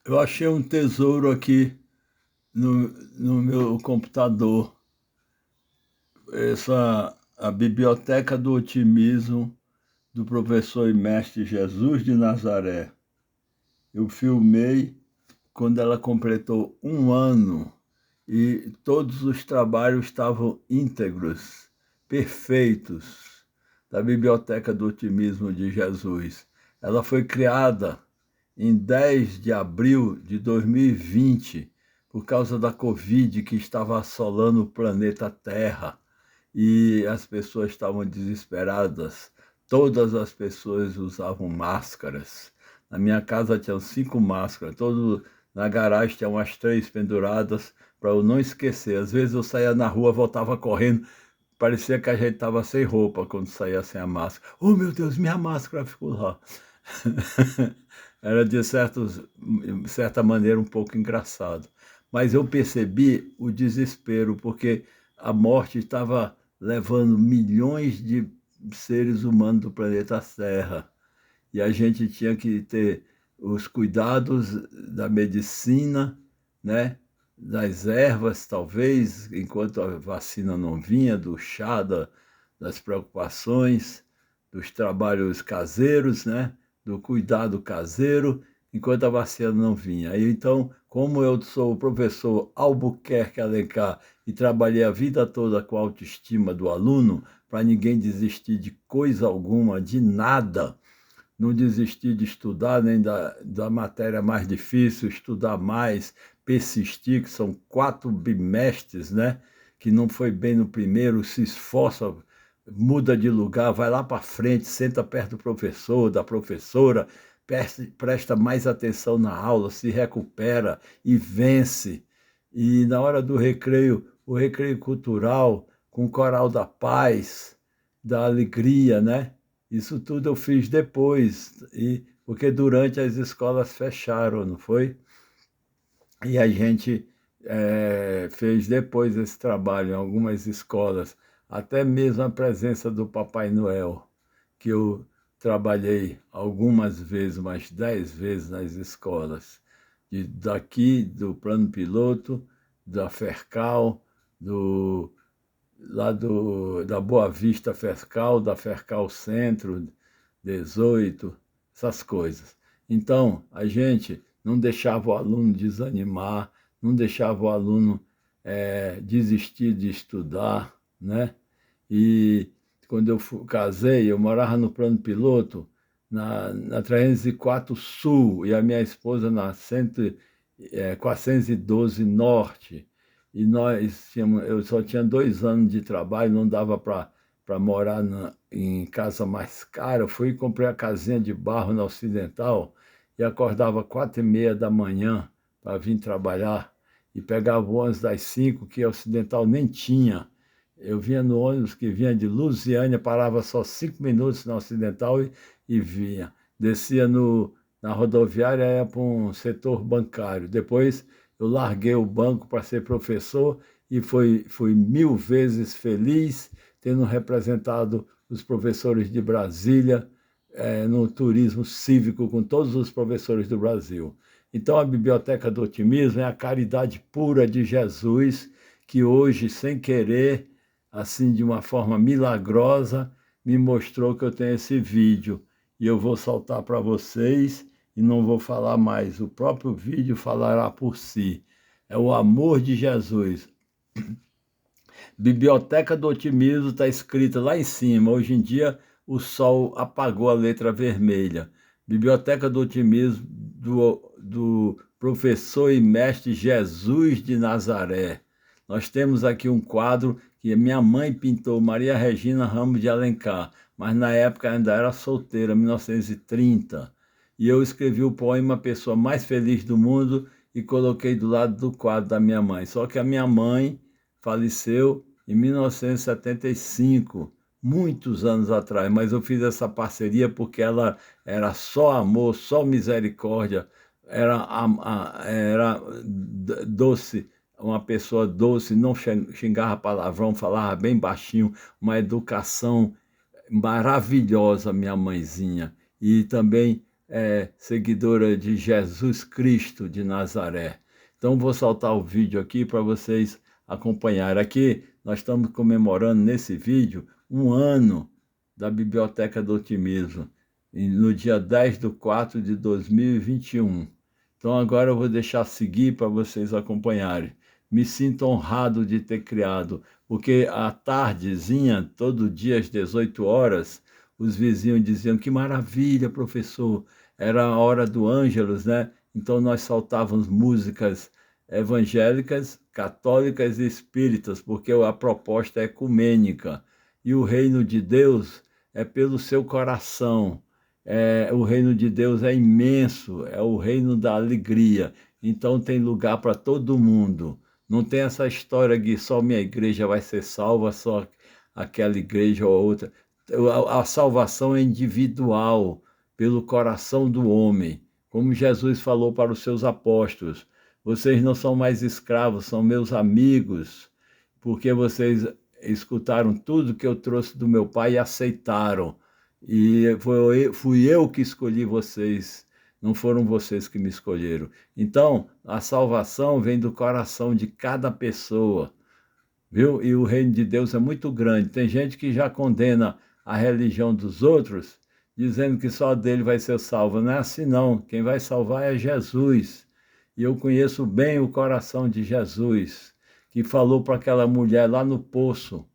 Eu achei um tesouro aqui no meu computador, a Biblioteca do Otimismo do professor e mestre Jesus de Nazaré. Eu filmei quando ela completou 1 ano e todos os trabalhos estavam íntegros, perfeitos, da Biblioteca do Otimismo de Jesus. Ela foi criada em 10 de abril de 2020, por causa da Covid que estava assolando o planeta Terra e as pessoas estavam desesperadas. Todas as pessoas usavam máscaras. Na minha casa tinham 5 máscaras, na garagem tinha umas 3 penduradas para eu não esquecer. Às vezes eu saía na rua, voltava correndo, parecia que a gente estava sem roupa quando saía sem a máscara. Oh, meu Deus, minha máscara ficou lá. Era de certa maneira um pouco engraçado. Mas eu percebi o desespero, porque a morte estava levando milhões de seres humanos do planeta Terra. E a gente tinha que ter os cuidados da medicina, né? Das ervas, talvez, enquanto a vacina não vinha, do chá, das preocupações, dos trabalhos caseiros, né? Do cuidado caseiro, enquanto a vacina não vinha. E então, como eu sou o professor Albuquerque Alencar e trabalhei a vida toda com a autoestima do aluno, para ninguém desistir de coisa alguma, de nada, não desistir de estudar, nem da matéria mais difícil, estudar mais, persistir, que são 4 bimestres, né? Que não foi bem no primeiro, se esforça, muda de lugar, vai lá para frente, senta perto do professor, da professora, presta mais atenção na aula, se recupera e vence. E na hora do recreio, o recreio cultural, com o coral da paz, da alegria, né? Isso tudo eu fiz depois, porque durante as escolas fecharam, não foi? E a gente fez depois esse trabalho em algumas escolas, até mesmo a presença do Papai Noel, que eu trabalhei algumas vezes, umas 10 vezes nas escolas, daqui do Plano Piloto, da Fercal, do, da Boa Vista Fercal, da Fercal Centro, 18, essas coisas. Então, a gente não deixava o aluno desanimar, não deixava o aluno desistir de estudar, né? E quando eu casei, eu morava no Plano Piloto, na 304 Sul, e a minha esposa na 412 Norte. E eu só tinha 2 anos de trabalho, não dava para morar em casa mais cara. Eu fui e comprei a casinha de barro na Ocidental e acordava 4h30 da manhã para vir trabalhar e pegava o ônibus das 5, que a Ocidental nem tinha. Eu vinha no ônibus que vinha de Lusiânia, parava só 5 minutos na Ocidental e vinha. Descia na rodoviária, ia para um setor bancário. Depois eu larguei o banco para ser professor e fui 1000 vezes feliz tendo representado os professores de Brasília no turismo cívico com todos os professores do Brasil. Então, a Biblioteca do Otimismo é a caridade pura de Jesus, que hoje, sem querer, assim, de uma forma milagrosa, me mostrou que eu tenho esse vídeo. E eu vou soltar para vocês e não vou falar mais. O próprio vídeo falará por si. É o amor de Jesus. Biblioteca do Otimismo está escrita lá em cima. Hoje em dia, o sol apagou a letra vermelha. Biblioteca do Otimismo do professor e mestre Jesus de Nazaré. Nós temos aqui um quadro que a minha mãe pintou, Maria Regina Ramos de Alencar, mas na época ainda era solteira, 1930. E eu escrevi o poema Pessoa Mais Feliz do Mundo e coloquei do lado do quadro da minha mãe. Só que a minha mãe faleceu em 1975, muitos anos atrás, mas eu fiz essa parceria porque ela era só amor, só misericórdia, era doce, uma pessoa doce, não xingava palavrão, falava bem baixinho, uma educação maravilhosa, minha mãezinha. E também seguidora de Jesus Cristo de Nazaré. Então, vou soltar o vídeo aqui para vocês acompanharem. Aqui, nós estamos comemorando nesse vídeo 1 ano da Biblioteca do Otimismo, no dia 10/4/2021. Então, agora eu vou deixar seguir para vocês acompanharem. Me sinto honrado de ter criado, porque à tardezinha, todo dia às 18 horas, os vizinhos diziam: que maravilha, professor, era a hora do Ângelus, né? Então nós soltávamos músicas evangélicas, católicas e espíritas, porque a proposta é ecumênica. E o reino de Deus é pelo seu coração. O reino de Deus é imenso, é o reino da alegria. Então tem lugar para todo mundo. Não tem essa história que só minha igreja vai ser salva, só aquela igreja ou outra. A salvação é individual, pelo coração do homem. Como Jesus falou para os seus apóstolos: vocês não são mais escravos, são meus amigos, porque vocês escutaram tudo que eu trouxe do meu Pai e aceitaram. E fui eu que escolhi vocês, não foram vocês que me escolheram. Então, a salvação vem do coração de cada pessoa, viu? E o reino de Deus é muito grande. Tem gente que já condena a religião dos outros, dizendo que só dele vai ser salvo. Não é assim, não. Quem vai salvar é Jesus. E eu conheço bem o coração de Jesus, que falou para aquela mulher lá no poço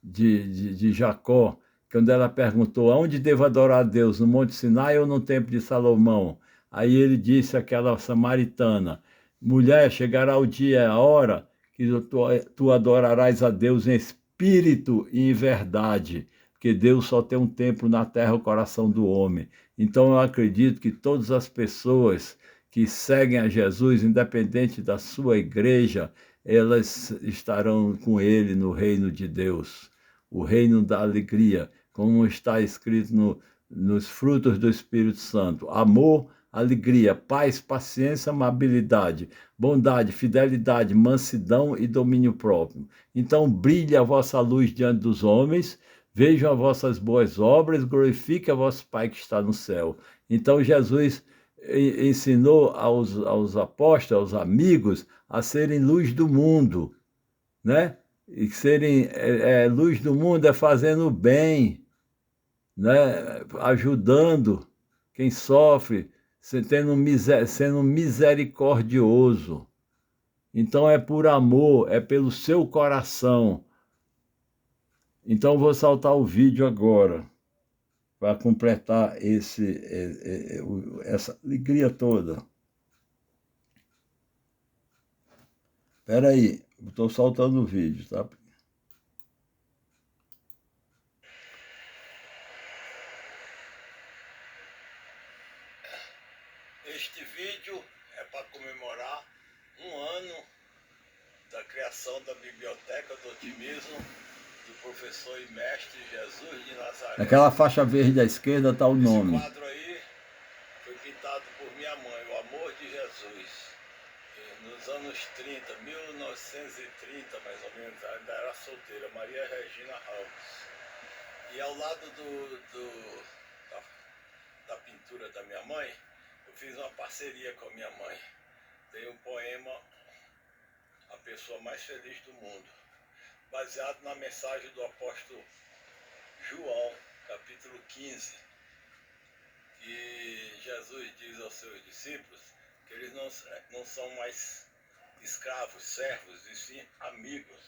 de Jacó, quando ela perguntou: aonde devo adorar a Deus, no Monte Sinai ou no Templo de Salomão? Aí ele disse àquela samaritana: mulher, chegará o dia, a hora, que tu adorarás a Deus em espírito e em verdade, porque Deus só tem um templo na terra, o coração do homem. Então eu acredito que todas as pessoas que seguem a Jesus, independente da sua igreja, elas estarão com ele no reino de Deus, o reino da alegria, como está escrito nos frutos do Espírito Santo: amor, alegria, paz, paciência, amabilidade, bondade, fidelidade, mansidão e domínio próprio. Então brilhe a vossa luz diante dos homens, vejam as vossas boas obras, glorifique a vosso Pai que está no céu. Então Jesus ensinou aos apóstolos, aos amigos, a serem luz do mundo, né? E serem luz do mundo é fazendo bem, né? Ajudando quem sofre, sendo misericordioso. Então é por amor, é pelo seu coração. Então vou saltar o vídeo agora, para completar essa alegria toda. Espera aí, estou soltando o vídeo, tá? Este vídeo é para comemorar 1 ano da criação da Biblioteca do Otimismo do professor e mestre Jesus de Nazaré. Naquela faixa verde à esquerda está o nome. Esse quadro aí foi pintado por minha mãe, o amor de Jesus. Nos anos 30, 1930 mais ou menos, ainda era solteira, Maria Regina Alves. E ao lado da pintura da minha mãe, eu fiz uma parceria com a minha mãe. Tem um poema, A Pessoa Mais Feliz do Mundo, baseado na mensagem do apóstolo João, capítulo 15, que Jesus diz aos seus discípulos que eles não são mais escravos, servos, e sim amigos,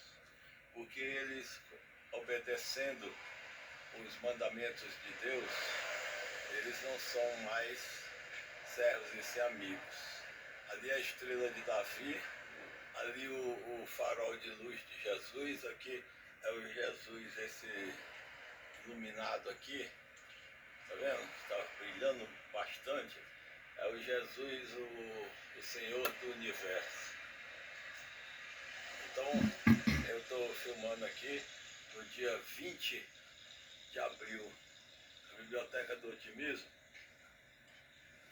porque eles, obedecendo os mandamentos de Deus, eles não são mais servos e sim amigos. Ali é a estrela de Davi, ali o farol de luz de Jesus, aqui é o Jesus, esse iluminado aqui, tá vendo? Está brilhando bastante. É o Jesus, o Senhor do Universo. Então, eu estou filmando aqui no dia 20 de abril. A Biblioteca do Otimismo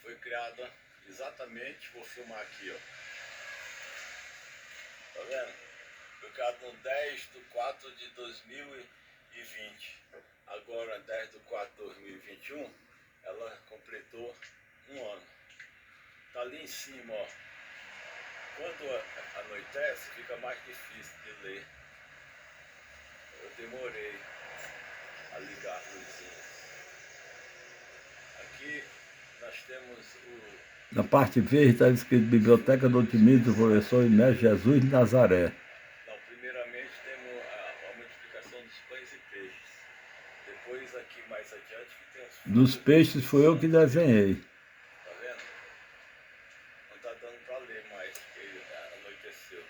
foi criada exatamente, vou filmar aqui, ó. Tá vendo? Foi criada no 10/4/2020. Agora, 10/4/2021, ela completou um ano. Está ali em cima, ó. Quando anoitece, fica mais difícil de ler. Eu demorei a ligar a luzinha. Aqui nós temos o... Na parte verde está escrito Biblioteca do Otimismo do Professor Inés Jesus de Nazaré. Não, primeiramente temos a multiplicação dos pães e peixes. Depois aqui mais adiante que tem os... Dos peixes foi eu que desenhei. Tá vendo? Não está dando para ler mais, porque anoiteceu.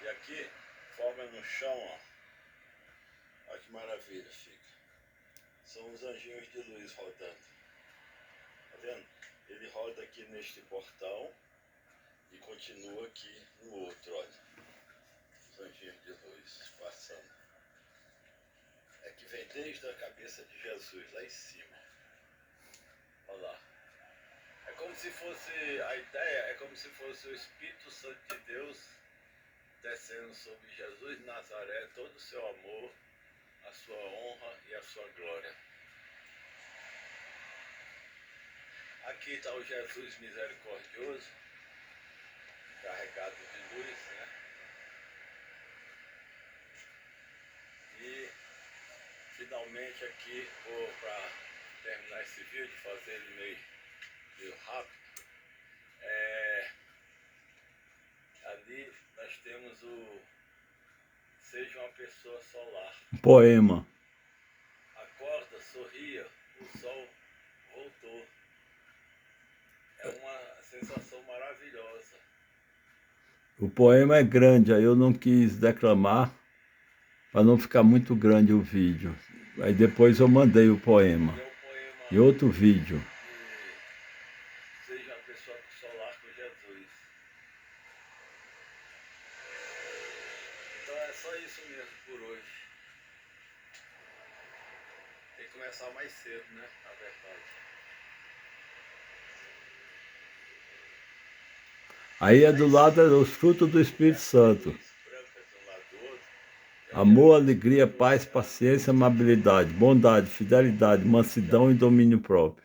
E aqui forma no chão, ó. Olha que maravilha fica. São os anjinhos de luz rodando. Tá vendo? Ele roda aqui neste portão e continua aqui no outro, olha. Os anjinhos de luz passando. É que vem desde a cabeça de Jesus, lá em cima. Olha lá. É como se fosse, a ideia é como se fosse o Espírito Santo de Deus descendo sobre Jesus de Nazaré, todo o seu amor, a sua honra e a sua glória. Aqui está o Jesus misericordioso, carregado de luz, né? E finalmente aqui, vou para terminar esse vídeo, fazer ele meio rápido. Ali nós temos o Seja uma Pessoa Solar. Poema. Acorda, sorria, o sol voltou. É uma sensação maravilhosa. O poema é grande, aí eu não quis declamar para não ficar muito grande o vídeo. Aí depois eu mandei o poema. E outro vídeo. Seja uma Pessoa Solar com Jesus. Então é só isso mesmo por hoje. Tem que começar mais cedo, né? Na verdade. Aí é do lado os frutos do Espírito Santo. Amor, alegria, paz, paciência, amabilidade, bondade, fidelidade, mansidão e domínio próprio.